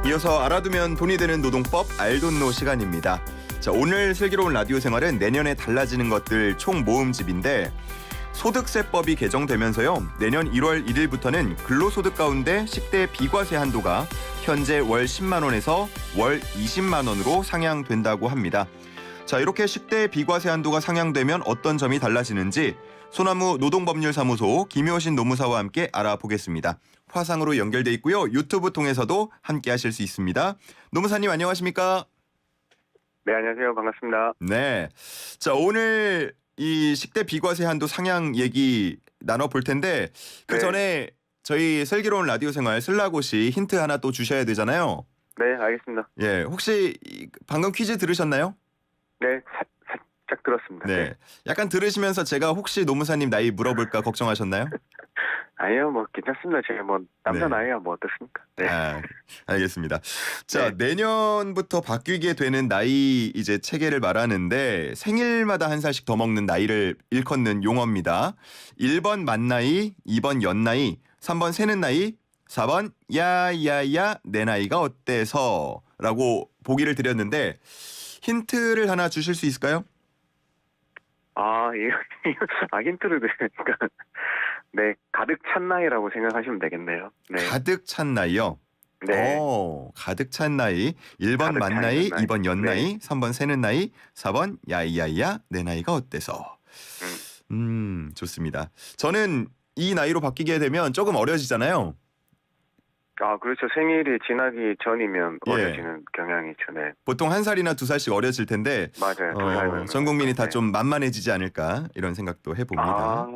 이어서 알아두면 돈이 되는 노동법 알돈노 시간입니다. 자, 오늘 슬기로운 라디오 생활은 내년에 달라지는 것들 총 모음집인데 소득세법이 개정되면서요. 내년 1월 1일부터는 근로소득 가운데 식대 비과세 한도가 현재 월 10만 원에서 월 20만 원으로 상향된다고 합니다. 자, 이렇게 식대 비과세 한도가 상향되면 어떤 점이 달라지는지 소나무 노동법률사무소 김효신 노무사와 함께 알아보겠습니다. 화상으로 연결돼 있고요. 유튜브 통해서도 함께 하실 수 있습니다. 노무사님 안녕하십니까? 네, 안녕하세요. 반갑습니다. 네. 자, 오늘 이 식대 비과세 한도 상향 얘기 나눠볼 텐데 그 네. 전에 저희 슬기로운 라디오 생활 슬라고시 힌트 하나 또 주셔야 되잖아요. 네, 알겠습니다. 예, 혹시 방금 퀴즈 들으셨나요? 네, 살짝 들었습니다. 네. 약간 들으시면서 제가 혹시 노무사님 나이 물어볼까 걱정하셨나요? 아니요, 뭐 괜찮습니다. 제가 뭐 남자 네. 나이야 뭐 어떻습니까? 네. 아, 알겠습니다. 자, 네. 내년부터 바뀌게 되는 나이 이제 체계를 말하는데 생일마다 한 살씩 더 먹는 나이를 일컫는 용어입니다. 1번 만나이, 2번 연나이, 3번 새는 나이, 4번 야야야 내 나이가 어때서 라고 보기를 드렸는데 힌트를 하나 주실 수 있을까요? 힌트를 드리니까 네, 가득 찬 나이라고 생각하시면 되겠네요. 네. 가득 찬 나이요. 네. 가득 찬 나이. 1번 가득 차 만나이, 있는 나이. 2번 연나이, 3번 새는 나이, 4번 야이야이야 내 나이가 어때서. 좋습니다. 저는 이 나이로 바뀌게 되면 조금 어려지잖아요. 그렇죠. 생일이 지나기 전이면 예. 어려지는 경향이 있죠. 네. 보통 한 살이나 두 살씩 어려질 텐데 맞아요. 두 살은. 전 국민이 다 네. 좀 만만해지지 않을까 이런 생각도 해봅니다.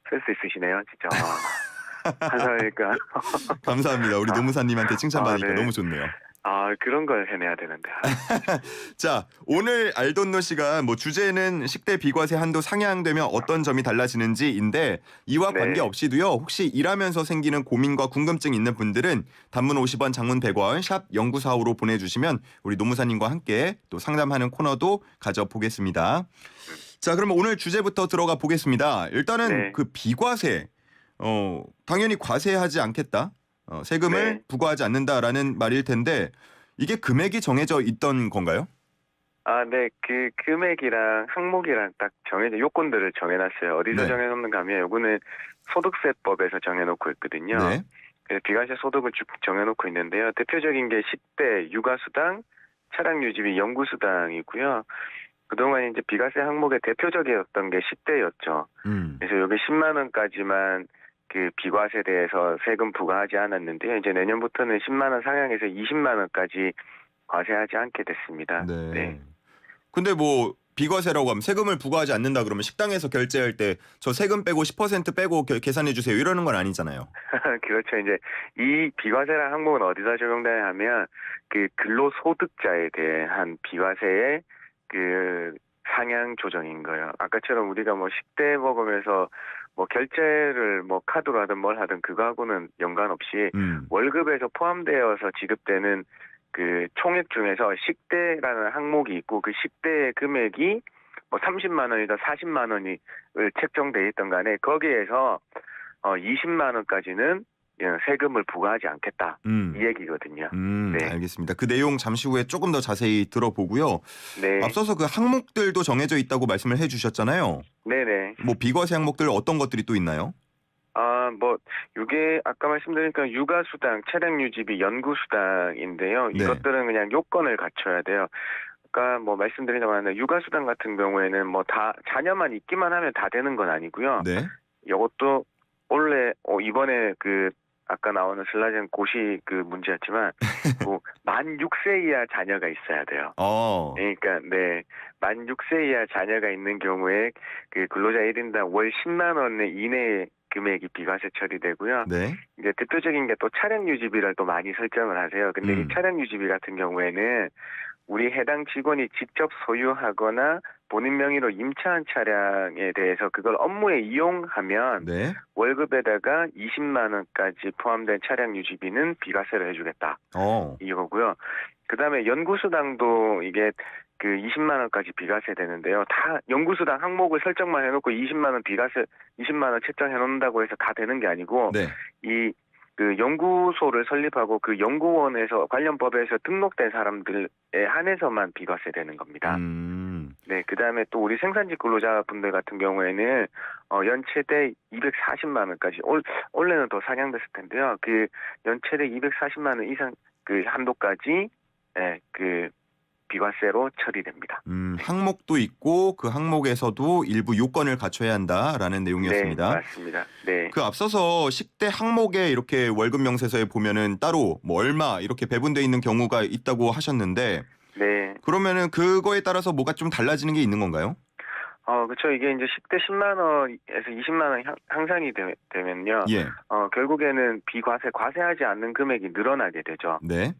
센스 있으시네요, 진짜. 한 살이니까. 감사합니다. 우리 노무사님한테 칭찬받으니까 네. 너무 좋네요. 그런 걸 해내야 되는데. 자, 오늘 알돈노 시간 주제는 식대 비과세 한도 상향되면 어떤 점이 달라지는지인데 이와 네. 관계없이도요. 혹시 일하면서 생기는 고민과 궁금증 있는 분들은 단문 50원, 장문 100원, 샵 0945로 보내주시면 우리 노무사님과 함께 또 상담하는 코너도 가져보겠습니다. 자, 그러면 오늘 주제부터 들어가 보겠습니다. 일단은 네. 그 비과세, 당연히 과세하지 않겠다. 세금을 네. 부과하지 않는다라는 말일 텐데 이게 금액이 정해져 있던 건가요? 네. 그 금액이랑 항목이랑 딱 요건들을 정해놨어요. 어디서 네. 정해놓는가 하면 요거는 소득세법에서 정해놓고 있거든요. 네. 그래서 비과세 소득을 쭉 정해놓고 있는데요. 대표적인 게 10대 육아수당, 차량유지비 연구수당이고요. 그동안 이제 비과세 항목의 대표적이었던 게 10대였죠. 그래서 여기 10만 원까지만 그 비과세 대해서 세금 부과하지 않았는데요. 이제 내년부터는 10만 원 상향해서 20만 원까지 과세하지 않게 됐습니다. 네. 네. 근데 비과세라고 하면 세금을 부과하지 않는다 그러면 식당에서 결제할 때 저 세금 빼고 10% 빼고 계산해 주세요 이러는 건 아니잖아요. 그렇죠. 이제 이 비과세라는 항목은 어디서 적용되냐 하면 그 근로소득자에 대한 비과세의 그 상향 조정인 거예요. 아까처럼 우리가 식대 먹으면서 결제를 카드로 하든 뭘 하든 그거하고는 연관없이 월급에서 포함되어서 지급되는 그 총액 중에서 식대라는 항목이 있고 그 식대의 금액이 30만 원이든 40만 원이 책정돼 있던 간에 거기에서 20만 원까지는 세금을 부과하지 않겠다. 이 얘기거든요. 네. 알겠습니다. 그 내용 잠시 후에 조금 더 자세히 들어보고요. 네. 앞서서 그 항목들도 정해져 있다고 말씀을 해주셨잖아요. 네네. 비과세 항목들 어떤 것들이 또 있나요? 이게 아까 말씀드리니까 육아수당, 차량유지비, 연구수당인데요. 네. 이것들은 그냥 요건을 갖춰야 돼요. 아까 말씀드리자면 육아수당 같은 경우에는 다 자녀만 있기만 하면 다 되는 건 아니고요. 네. 이것도 원래 이번에 아까 나오는 슬라이드는 고시 문제였지만 만 6세 이하 자녀가 있어야 돼요. 그러니까 네, 만 6세 이하 자녀가 있는 경우에 그 근로자 1인당 월 10만 원 이내의 금액이 비과세 처리되고요. 네. 이제 대표적인 게 또 차량 유지비를 또 많이 설정을 하세요. 근데 이 차량 유지비 같은 경우에는 우리 해당 직원이 직접 소유하거나 본인 명의로 임차한 차량에 대해서 그걸 업무에 이용하면 네. 월급에다가 20만 원까지 포함된 차량 유지비는 비과세를 해주겠다. 이거고요. 그다음에 연구수당도 이게 그 20만 원까지 비과세 되는데요. 다 연구수당 항목을 설정만 해놓고 20만 원 비과세, 20만 원 책정해 놓는다고 해서 다 되는 게 아니고 네. 이 그 연구소를 설립하고 그 연구원에서 관련 법에서 등록된 사람들에 한해서만 비과세 되는 겁니다. 네, 그다음에 또 우리 생산직 근로자분들 같은 경우에는 연체대 240만 원까지 원래는 더 상향됐을 텐데요. 그 연체대 240만 원 이상 그 한도까지 그 비과세로 처리됩니다. 항목도 있고 그 항목에서도 일부 요건을 갖춰야 한다라는 내용이었습니다. 네, 맞습니다. 네. 그 앞서서 식대 항목에 이렇게 월급 명세서에 보면은 따로 뭐 얼마 이렇게 배분돼 있는 경우가 있다고 하셨는데 네. 그러면은 그거에 따라서 뭐가 좀 달라지는 게 있는 건가요? 그렇죠. 이게 이제 10대 10만 원에서 20만 원 향상이 되면요. 예. 결국에는 과세하지 않는 금액이 늘어나게 되죠. 네.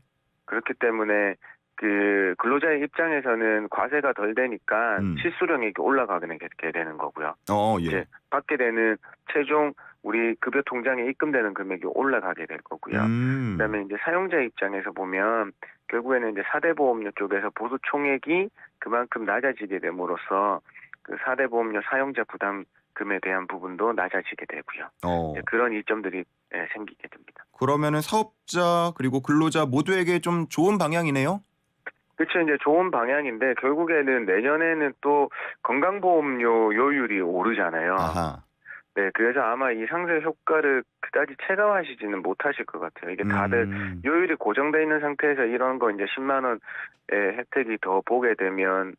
그렇기 때문에 그 근로자의 입장에서는 과세가 덜 되니까 실수령액이 올라가게 되는 거고요. 예. 이제 받게 되는 최종 우리 급여 통장에 입금되는 금액이 올라가게 될 거고요. 그다음에 이제 사용자 입장에서 보면 결국에는 이제 4대 보험료 쪽에서 보수 총액이 그만큼 낮아지게 됨으로써 그 4대 보험료 사용자 부담금에 대한 부분도 낮아지게 되고요. 그런 이점들이 생기게 됩니다. 그러면은 사업자 그리고 근로자 모두에게 좀 좋은 방향이네요. 그렇죠. 이제 좋은 방향인데 결국에는 내년에는 또 건강보험료 요율이 오르잖아요. 아하. 네, 그래서 아마 이 상세 효과를 그다지 체감하시지는 못하실 것 같아요. 이게 다들 요율이 고정돼 있는 상태에서 이런 거 이제 10만 원의 혜택이 더 보게 되면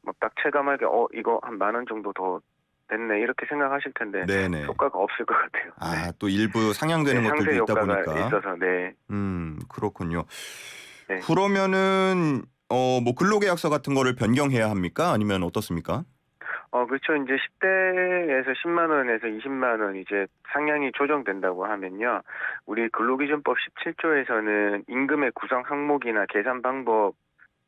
뭐 딱 체감하게 이거 한 10,000원 정도 더 됐네 이렇게 생각하실 텐데 네네. 효과가 없을 것 같아요. 아, 네. 또 일부 상향되는 것들도 상세 있다 효과가 보니까. 있어서 네. 그렇군요. 네. 그러면은 뭐 근로계약서 같은 거를 변경해야 합니까? 아니면 어떻습니까? 그렇죠. 이제 10대에서 10만 원에서 20만 원 이제 상향이 조정된다고 하면요. 우리 근로기준법 17조에서는 임금의 구성 항목이나 계산 방법이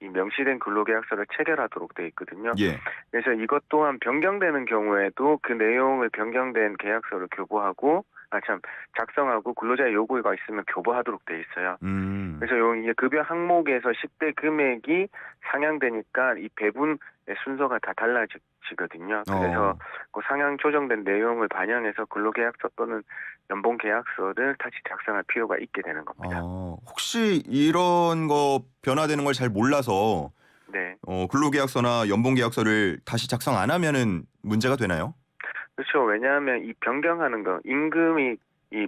명시된 근로계약서를 체결하도록 되어 있거든요. 예. 그래서 이것 또한 변경되는 경우에도 그 내용을 변경된 계약서를 작성하고 근로자의 요구가 있으면 교부하도록 되어 있어요. 그래서 이제 급여 항목에서 10대 금액이 상향되니까 이 배분의 순서가 다 달라지거든요. 그래서 그 상향 조정된 내용을 반영해서 근로계약서 또는 연봉계약서를 다시 작성할 필요가 있게 되는 겁니다. 혹시 이런 거 변화되는 걸 잘 몰라서 네. 근로계약서나 연봉계약서를 다시 작성 안 하면은 문제가 되나요? 그렇죠. 왜냐하면 이 변경하는 거 임금이 이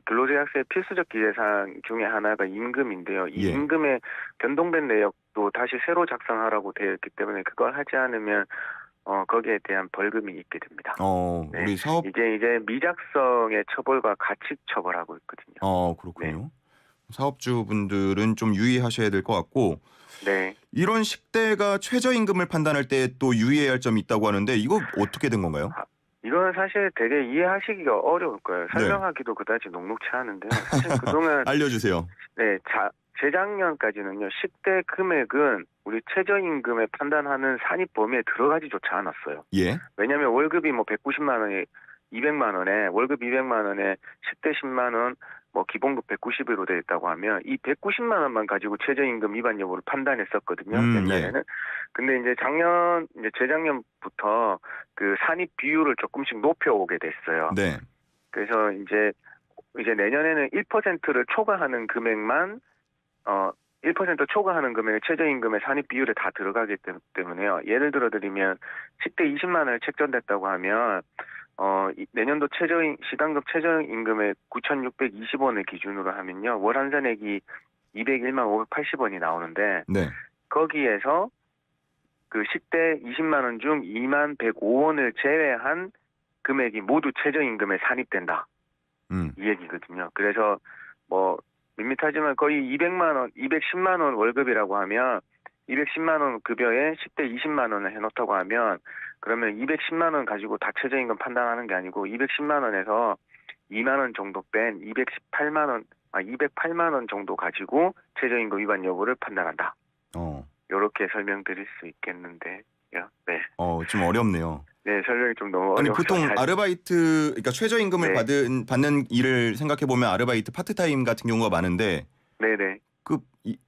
근로계약서의 필수적 기재사항 중에 하나가 임금인데요. 이 임금의 변동된 내역도 다시 새로 작성하라고 되어 있기 때문에 그걸 하지 않으면 거기에 대한 벌금이 있게 됩니다. 네. 우리 사업 이제 미작성의 처벌과 같이 처벌하고 있거든요. 그렇군요. 네. 사업주분들은 좀 유의하셔야 될 것 같고 네. 이런 식대가 최저임금을 판단할 때 또 유의해야 할 점이 있다고 하는데 이거 어떻게 된 건가요? 이거는 사실 되게 이해하시기가 어려울 거예요. 설명하기도 그다지 녹록치 않은데요. 사실 그동안 알려주세요. 네, 재작년까지는요. 10대 금액은 우리 최저임금에 판단하는 산입 범위에 들어가지조차 않았어요. 예. 왜냐하면 월급이 뭐 190만 원에 200만 원에 월급 200만 원에 10대 10만 원 뭐 기본급 190으로 되어 있다고 하면 이 190만 원만 가지고 최저임금 위반 여부를 판단했었거든요. 옛날에는. 근데 이제 재작년부터 그 산입 비율을 조금씩 높여오게 됐어요. 네. 그래서 이제 내년에는 1%를 초과하는 금액만 1% 초과하는 금액의 최저임금의 산입 비율에 다 들어가기 때문에요. 예를 들어 드리면 10대 20만 원을 책정됐다고 하면 내년도 시당급 최저임금의 9,620원을 기준으로 하면요. 월 환산액이 201만 580원이 나오는데 네. 거기에서 그 10대 20만 원 중 2만 105원을 제외한 금액이 모두 최저임금에 산입된다. 이 얘기거든요. 그래서 뭐 밋밋하지만 거의 200만 원, 210만 원 월급이라고 하면 210만 원 급여에 10대 20만 원을 해놓다고 하면 그러면 210만 원 가지고 다 최저임금 판단하는 게 아니고 210만 원에서 2만 원 정도 뺀 208만 원 정도 가지고 최저임금 위반 여부를 판단한다. 이렇게 설명드릴 수 있겠는데요. 네. 좀 어렵네요. 네, 설명이 좀 너무 아니 어려워서. 보통 아르바이트, 그러니까 최저임금을 받는 일을 생각해 보면 아르바이트 파트타임 같은 경우가 많은데, 네네.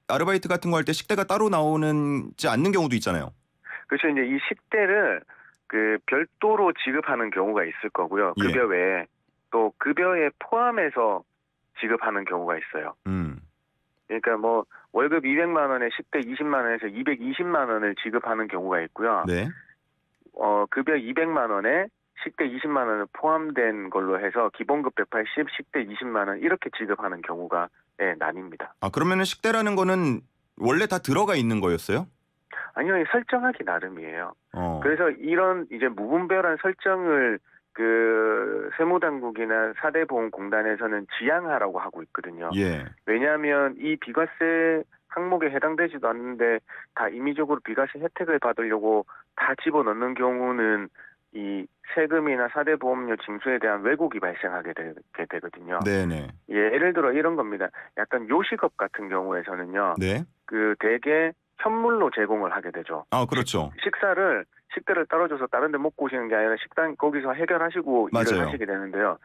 아르바이트 같은 거 할 때 식대가 따로 나오지 않는 경우도 있잖아요. 그렇죠. 이제 이 식대를 그 별도로 지급하는 경우가 있을 거고요. 급여 외에 또 급여에 포함해서 지급하는 경우가 있어요. 음. 그러니까 뭐 월급 200만 원에 식대 20만 원에서 220만 원을 지급하는 경우가 있고요. 네. 급여 200만 원에 식대 20만 원을 포함된 걸로 해서 기본급 180, 식대 20만 원 이렇게 지급하는 경우가 나뉩니다. 아, 그러면은 식대라는 거는 원래 다 들어가 있는 거였어요? 아니요, 설정하기 나름이에요. 어. 그래서 이런 이제 무분별한 설정을 그 세무당국이나 사대보험공단에서는 지양하라고 하고 있거든요. 예. 왜냐하면 이 비과세 항목에 해당되지도 않는데 다 임의적으로 비과세 혜택을 받으려고 다 집어넣는 경우는 이 세금이나 사대보험료 징수에 대한 왜곡이 발생하게 되거든요. 네네. 예를 들어 이런 겁니다. 약간 요식업 같은 경우에서는요. 네. 그 대개 현물로 제공을 하게 되죠. 아, 그렇죠. 식대를 떨어져서 다른 데 먹고 오시는 게 아니라 식당 거기서 해결하시고 일을 맞아요. 하시게 되는데요.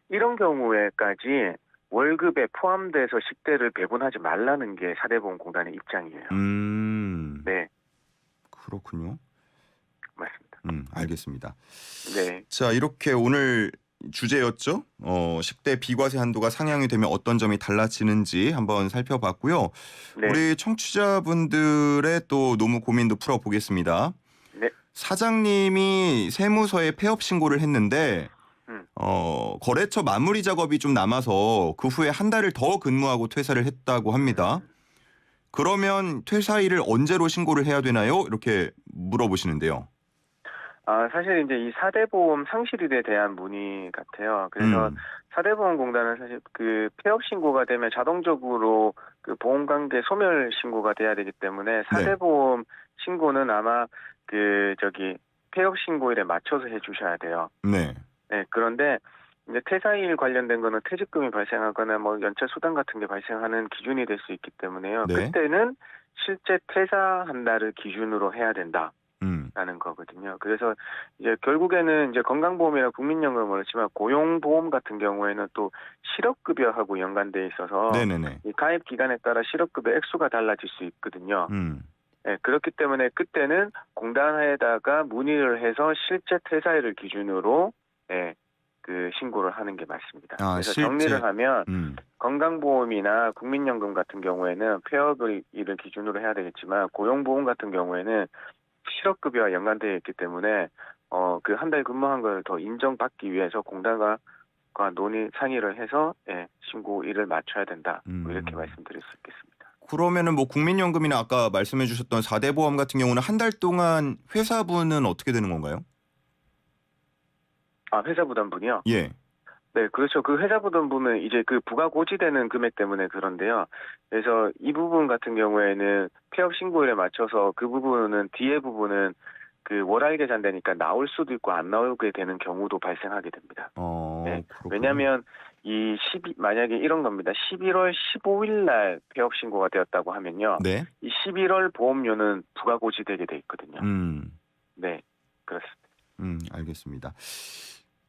이런 경우에까지 월급에 포함돼서 식대를 배분하지 말라는 게 사대보험공단의 입장이에요. 네, 그렇군요. 맞습니다. 알겠습니다. 네, 자, 이렇게 오늘 주제였죠. 10대 비과세 한도가 상향이 되면 어떤 점이 달라지는지 한번 살펴봤고요. 네, 우리 청취자분들의 또 노무 고민도 풀어보겠습니다. 네. 사장님이 세무서에 폐업 신고를 했는데 거래처 마무리 작업이 좀 남아서 그 후에 한 달을 더 근무하고 퇴사를 했다고 합니다. 그러면 퇴사일을 언제로 신고를 해야 되나요? 이렇게 물어보시는데요. 사실 이제 이 사대보험 상실일에 대한 문의 같아요. 그래서 사대보험공단은 사실 그 폐업 신고가 되면 자동적으로 그 보험관계 소멸 신고가 돼야 되기 때문에 사대보험 신고는 아마 폐업 신고일에 맞춰서 해주셔야 돼요. 네. 네, 그런데 이제 퇴사일 관련된 거는 퇴직금이 발생하거나 뭐 연차 수당 같은 게 발생하는 기준이 될 수 있기 때문에요. 네. 그때는 실제 퇴사한 날을 기준으로 해야 된다. 라는 거거든요. 그래서 이제 결국에는 이제 건강보험이나 국민연금은 그렇지만 고용보험 같은 경우에는 또 실업급여하고 연관돼 있어서 네네네. 이 가입 기간에 따라 실업급여 액수가 달라질 수 있거든요. 네, 그렇기 때문에 그때는 공단에다가 문의를 해서 실제 퇴사일을 기준으로 그 신고를 하는 게 맞습니다. 그래서 실제. 정리를 하면 건강보험이나 국민연금 같은 경우에는 폐업일을 기준으로 해야 되겠지만 고용보험 같은 경우에는 실업급여와 연관되어 있기 때문에 그 한 달 근무한 걸 더 인정받기 위해서 공단과 상의를 해서 신고일을 맞춰야 된다. 이렇게 말씀드릴 수 있겠습니다. 그러면은 뭐 국민연금이나 아까 말씀해주셨던 4대 보험 같은 경우는 한 달 동안 회사분은 어떻게 되는 건가요? 회사 부담분이요? 예. 네, 그렇죠. 그 회사 부담분은 이제 그 부가 고지되는 금액 때문에 그런데요. 그래서 이 부분 같은 경우에는 폐업 신고일에 맞춰서 그 부분은 뒤에 부분은 그 월할 계산되니까 나올 수도 있고 안 나오게 되는 경우도 발생하게 됩니다. 네, 왜냐하면 만약에 이런 겁니다. 11월 15일 날 폐업 신고가 되었다고 하면요. 네. 이 11월 보험료는 부가 고지되게 돼 있거든요. 네, 그렇습니다. 알겠습니다.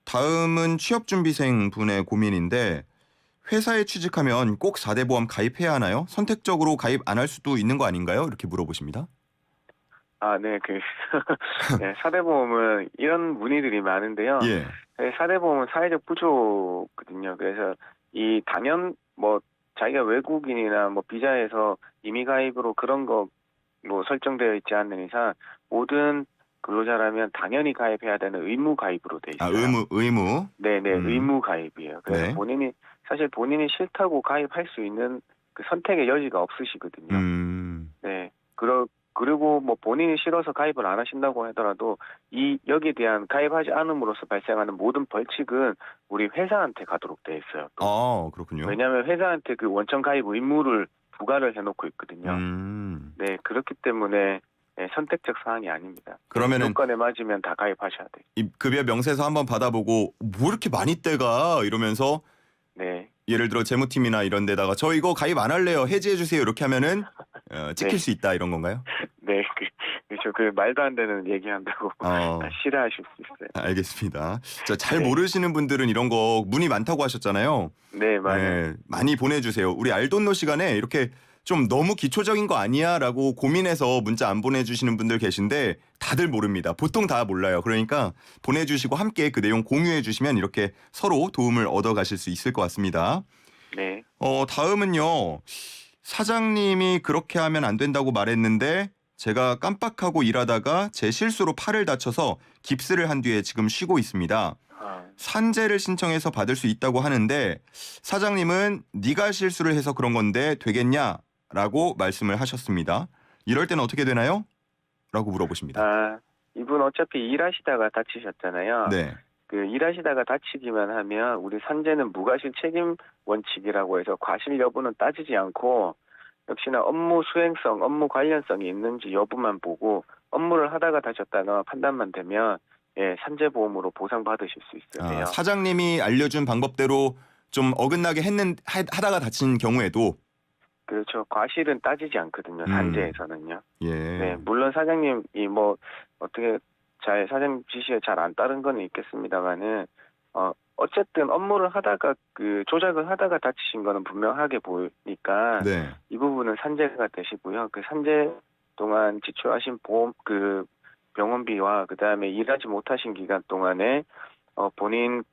다음은 취업준비생 분의 고민인데 회사에 취직하면 꼭 4대 보험 가입해야 하나요? 선택적으로 가입 안 할 수도 있는 거 아닌가요? 이렇게 물어보십니다. 네, 네, 4대 보험은 이런 문의들이 많은데요. 예. 4대 보험은 사회적 부조거든요. 그래서 이 당연 자기가 외국인이나 비자에서 임의 가입으로 그런 거 설정되어 있지 않는 이상 모든 근로자라면 당연히 가입해야 되는 의무 가입으로 돼 있어요. 의무. 네네, 의무 가입이에요. 그래서 네. 본인이 싫다고 가입할 수 있는 그 선택의 여지가 없으시거든요. 네. 그리고 본인이 싫어서 가입을 안 하신다고 하더라도 여기에 대한 가입하지 않음으로써 발생하는 모든 벌칙은 우리 회사한테 가도록 돼 있어요. 그렇군요. 왜냐하면 회사한테 그 원천 가입 의무를 부과를 해놓고 있거든요. 네, 그렇기 때문에 선택적 사항이 아닙니다. 그러면은 요건에 맞으면 다 가입하셔야 돼요. 이 급여 명세서 한번 받아보고 뭐 이렇게 많이 떼가 이러면서 네. 예를 들어 재무팀이나 이런 데다가 저 이거 가입 안 할래요. 해지해 주세요. 이렇게 하면은 찍힐 수 있다 이런 건가요? 네. 그렇죠. 그 말도 안 되는 얘기한다고 다 싫어하실 수 있어요. 알겠습니다. 잘 모르시는 분들은 이런 거 문의 많다고 하셨잖아요. 네, 맞아요. 네, 많이 보내주세요. 우리 알돈노 시간에 이렇게 좀 너무 기초적인 거 아니야? 라고 고민해서 문자 안 보내주시는 분들 계신데 다들 모릅니다. 보통 다 몰라요. 그러니까 보내주시고 함께 그 내용 공유해 주시면 이렇게 서로 도움을 얻어가실 수 있을 것 같습니다. 네. 다음은요. 사장님이 그렇게 하면 안 된다고 말했는데 제가 깜빡하고 일하다가 제 실수로 팔을 다쳐서 깁스를 한 뒤에 지금 쉬고 있습니다. 아, 산재를 신청해서 받을 수 있다고 하는데 사장님은 네가 실수를 해서 그런 건데 되겠냐라고 말씀을 하셨습니다. 이럴 때는 어떻게 되나요? 라고 물어보십니다. 이분 어차피 일하시다가 다치셨잖아요. 네. 그 일하시다가 다치기만 하면 우리 산재는 무과실 책임 원칙이라고 해서 과실 여부는 따지지 않고 역시나 업무 수행성, 업무 관련성이 있는지 여부만 보고 업무를 하다가 다쳤다가 판단만 되면 산재보험으로 보상받으실 수 있으세요. 사장님이 알려준 방법대로 좀 어긋나게 하다가 다친 경우에도 그렇죠. 과실은 따지지 않거든요. 산재에서는요. 예. 네, 물론 사장님이 뭐 어떻게 사장님 지시에 잘 안 따른 건 있겠습니다만은 어쨌든 업무를 하다가 조작을 하다가 다치신 거는 분명하게 보이니까 네. 이 부분은 산재가 되시고요. 그 산재 동안 지출하신 보험 병원비와 그다음에 일하지 못하신 기간 동안에 본인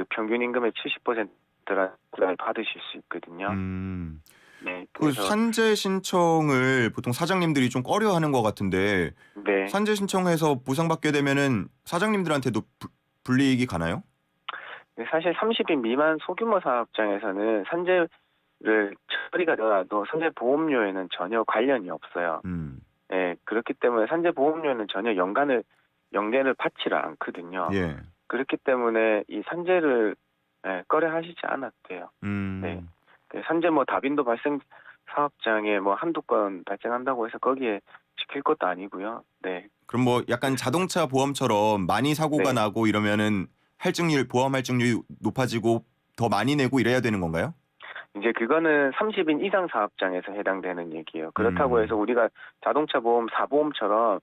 평균 임금의 70%를 받으실 수 있거든요. 네. 그 산재 신청을 보통 사장님들이 좀 꺼려하는 것 같은데 네. 산재 신청해서 보상받게 되면은 사장님들한테도 불이익이 가나요? 사실 30인 미만 소규모 사업장에서는 산재를 처리가 되더라도 산재 보험료에는 전혀 관련이 없어요. 네, 그렇기 때문에 산재 보험료는 전혀 연계를 받지를 않거든요. 예. 그렇기 때문에 이 산재를 꺼려하시지 않았대요. 네. 산재 다빈도 발생 사업장에 한두 건 발생한다고 해서 거기에 지킬 것도 아니고요. 네. 그럼 약간 자동차 보험처럼 많이 사고가 나고 이러면은 보험 할증률이 높아지고 더 많이 내고 이래야 되는 건가요? 이제 그거는 30인 이상 사업장에서 해당되는 얘기예요. 그렇다고 해서 우리가 자동차 보험, 사보험처럼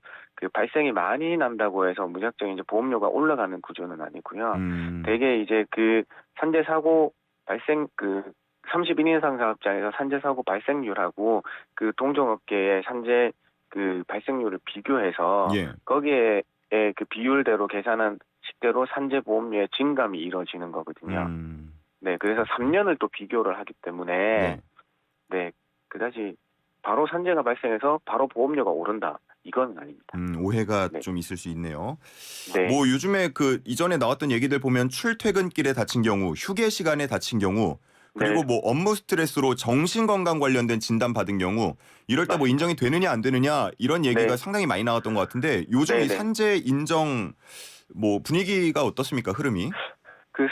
발생이 많이 난다고 해서 무작정 이제 보험료가 올라가는 구조는 아니고요. 대개 이제 산재 사고 발생 30인 이상 사업장에서 산재 사고 발생률하고 동종업계의 산재 발생률을 비교해서 거기에 비율대로 계산한 식대로 산재 보험료의 증감이 이루어지는 거거든요. 네, 그래서 3년을 또 비교를 하기 때문에 그다지 바로 산재가 발생해서 바로 보험료가 오른다. 이건 아닙니다. 오해가 좀 있을 수 있네요. 네. 요즘에 이전에 나왔던 얘기들 보면 출퇴근길에 다친 경우, 휴게 시간에 다친 경우, 그리고 업무 스트레스로 정신건강 관련된 진단 받은 경우 이럴 때 인정이 되느냐 안 되느냐 이런 얘기가 상당히 많이 나왔던 것 같은데 요즘 이 산재 인정 분위기가 어떻습니까? 흐름이?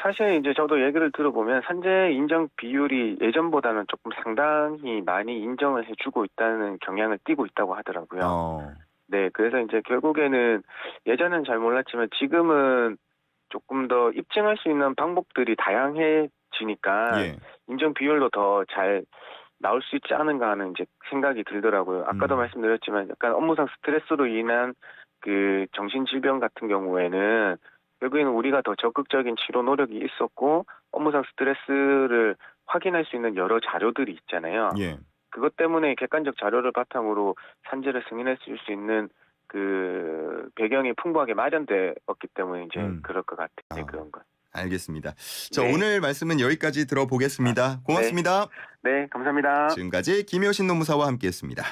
사실 이제 저도 얘기를 들어보면 산재 인정 비율이 예전보다는 조금 상당히 많이 인정을 해주고 있다는 경향을 띠고 있다고 하더라고요. 네, 그래서 이제 결국에는 예전엔 잘 몰랐지만 지금은 조금 더 입증할 수 있는 방법들이 다양해지니까 인정 비율도 더 잘 나올 수 있지 않은가 하는 이제 생각이 들더라고요. 아까도 말씀드렸지만 약간 업무상 스트레스로 인한 정신질병 같은 경우에는 결국에는 우리가 더 적극적인 치료 노력이 있었고 업무상 스트레스를 확인할 수 있는 여러 자료들이 있잖아요. 그것 때문에 객관적 자료를 바탕으로 산재를 승인할 수 있는 배경이 풍부하게 마련되었기 때문에 이제 그럴 것 같아요. 그런 건. 알겠습니다. 자, 오늘 말씀은 여기까지 들어보겠습니다. 고맙습니다. 네, 감사합니다. 지금까지 김효신 노무사와 함께했습니다.